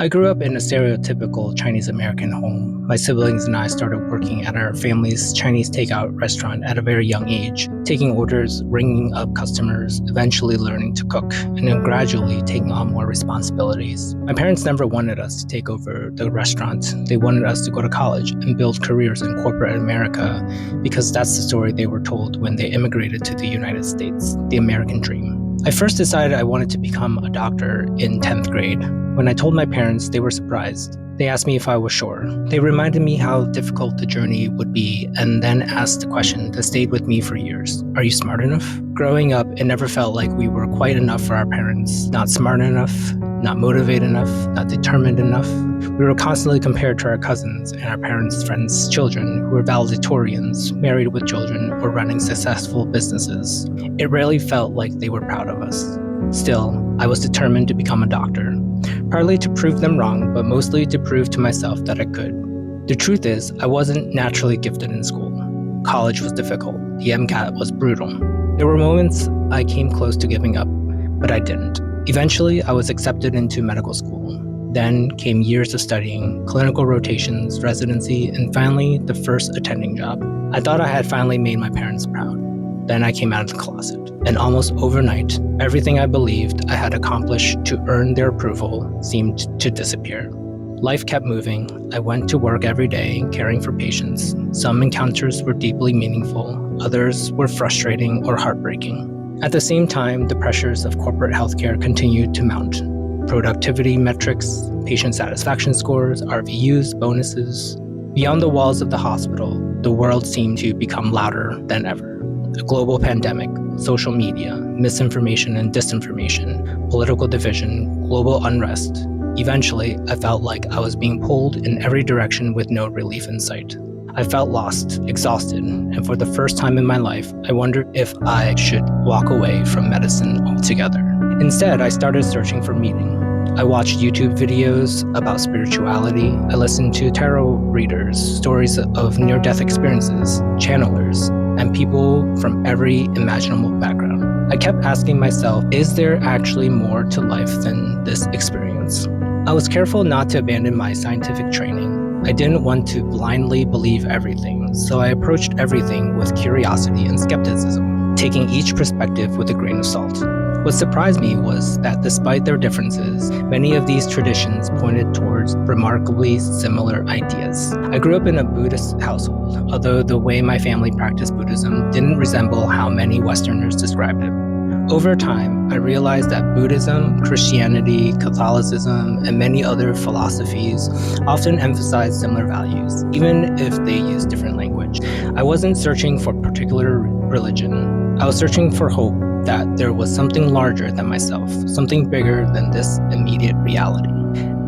I grew up in a stereotypical Chinese American home. My siblings and I started working at our family's Chinese takeout restaurant at a very young age, taking orders, ringing up customers, eventually learning to cook, and then gradually taking on more responsibilities. My parents never wanted us to take over the restaurant. They wanted us to go to college and build careers in corporate America because that's the story they were told when they immigrated to the United States, the American dream. I first decided I wanted to become a doctor in 10th grade. When I told my parents, they were surprised. They asked me if I was sure. They reminded me how difficult the journey would be and then asked the question that stayed with me for years. Are you smart enough? Growing up, it never felt like we were quite enough for our parents. Not smart enough, not motivated enough, not determined enough. We were constantly compared to our cousins and our parents' friends' children who were valedictorians, married with children, or running successful businesses. It rarely felt like they were proud of us. Still, I was determined to become a doctor, partly to prove them wrong, but mostly to prove to myself that I could. The truth is, I wasn't naturally gifted in school. College was difficult. The MCAT was brutal. There were moments I came close to giving up, but I didn't. Eventually, I was accepted into medical school. Then came years of studying, clinical rotations, residency, and finally, the first attending job. I thought I had finally made my parents proud. Then I came out of the closet, and almost overnight, everything I believed I had accomplished to earn their approval seemed to disappear. Life kept moving. I went to work every day, caring for patients. Some encounters were deeply meaningful, others were frustrating or heartbreaking. At the same time, the pressures of corporate healthcare continued to mount. Productivity metrics, patient satisfaction scores, RVUs, bonuses. Beyond the walls of the hospital, the world seemed to become louder than ever. A global pandemic, social media, misinformation and disinformation, political division, global unrest. Eventually, I felt like I was being pulled in every direction with no relief in sight. I felt lost, exhausted, and for the first time in my life, I wondered if I should walk away from medicine altogether. Instead, I started searching for meaning. I watched YouTube videos about spirituality. I listened to tarot readers, stories of near-death experiences, channelers, and people from every imaginable background. I kept asking myself, is there actually more to life than this experience? I was careful not to abandon my scientific training. I didn't want to blindly believe everything, so I approached everything with curiosity and skepticism, taking each perspective with a grain of salt. What surprised me was that despite their differences, many of these traditions pointed towards remarkably similar ideas. I grew up in a Buddhist household, although the way my family practiced Buddhism didn't resemble how many Westerners described it. Over time, I realized that Buddhism, Christianity, Catholicism, and many other philosophies often emphasize similar values, even if they use different language. I wasn't searching for a particular religion. I was searching for hope that there was something larger than myself, something bigger than this immediate reality.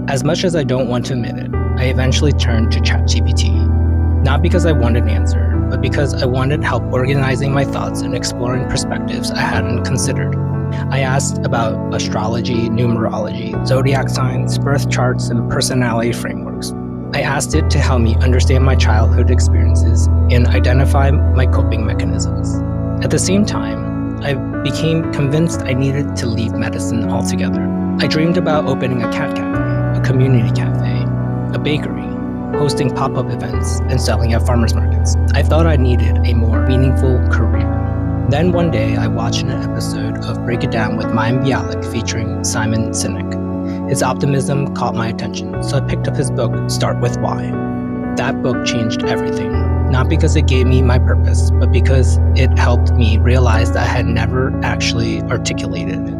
As much as I don't want to admit it, I eventually turned to ChatGPT, not because I wanted an answer, but because I wanted help organizing my thoughts and exploring perspectives I hadn't considered. I asked about astrology, numerology, zodiac signs, birth charts, and personality frameworks. I asked it to help me understand my childhood experiences and identify my coping mechanisms. At the same time, I became convinced I needed to leave medicine altogether. I dreamed about opening a cat cafe, a community cafe, a bakery, hosting pop-up events, and selling at farmers markets. I thought I needed a more meaningful career. Then one day, I watched an episode of Break It Down with Mayim Bialik featuring Simon Sinek. His optimism caught my attention, so I picked up his book, Start With Why. That book changed everything, not because it gave me my purpose, but because it helped me realize that I had never actually articulated it.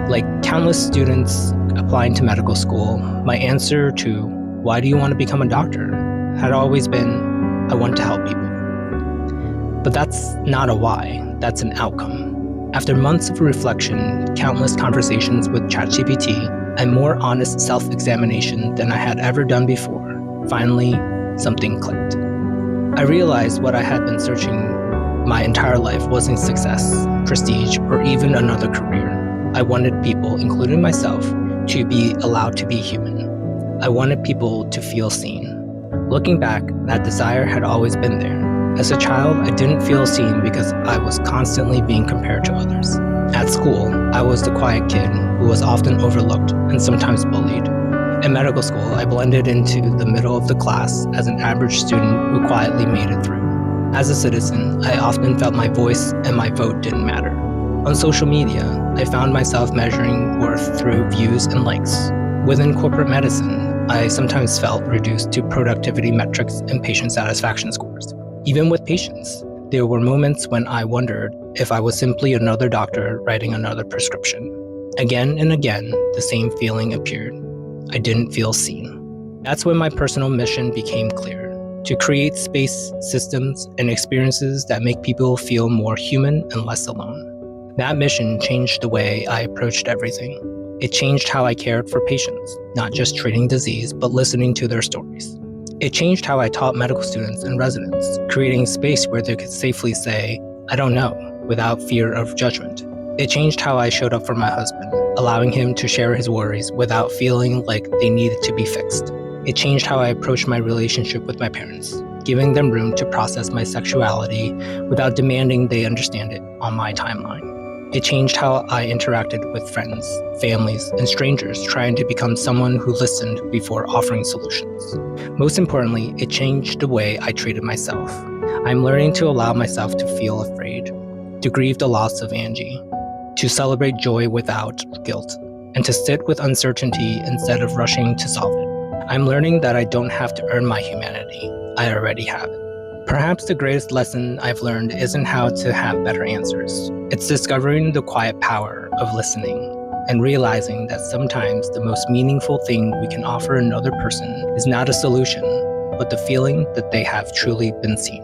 Like countless students applying to medical school, my answer to why do you want to become a doctor had always been, I want to help people. But that's not a why, that's an outcome. After months of reflection, countless conversations with ChatGPT, and more honest self-examination than I had ever done before, finally, something clicked. I realized what I had been searching my entire life wasn't success, prestige, or even another career. I wanted people, including myself, to be allowed to be human. I wanted people to feel seen. Looking back, that desire had always been there. As a child, I didn't feel seen because I was constantly being compared to others. At school, I was the quiet kid who was often overlooked and sometimes bullied. In medical school, I blended into the middle of the class as an average student who quietly made it through. As a citizen, I often felt my voice and my vote didn't matter. On social media, I found myself measuring worth through views and likes. Within corporate medicine, I sometimes felt reduced to productivity metrics and patient satisfaction scores. Even with patients, there were moments when I wondered if I was simply another doctor writing another prescription. Again and again, the same feeling appeared. I didn't feel seen. That's when my personal mission became clear: to create space, systems, and experiences that make people feel more human and less alone. That mission changed the way I approached everything. It changed how I cared for patients, not just treating disease, but listening to their stories. It changed how I taught medical students and residents, creating space where they could safely say, "I don't know," without fear of judgment. It changed how I showed up for my husband, allowing him to share his worries without feeling like they needed to be fixed. It changed how I approached my relationship with my parents, giving them room to process my sexuality without demanding they understand it on my timeline. It changed how I interacted with friends, families, and strangers, trying to become someone who listened before offering solutions. Most importantly, it changed the way I treated myself. I'm learning to allow myself to feel afraid, to grieve the loss of Angie, to celebrate joy without guilt, and to sit with uncertainty instead of rushing to solve it. I'm learning that I don't have to earn my humanity. I already have it. Perhaps the greatest lesson I've learned isn't how to have better answers. It's discovering the quiet power of listening and realizing that sometimes the most meaningful thing we can offer another person is not a solution, but the feeling that they have truly been seen.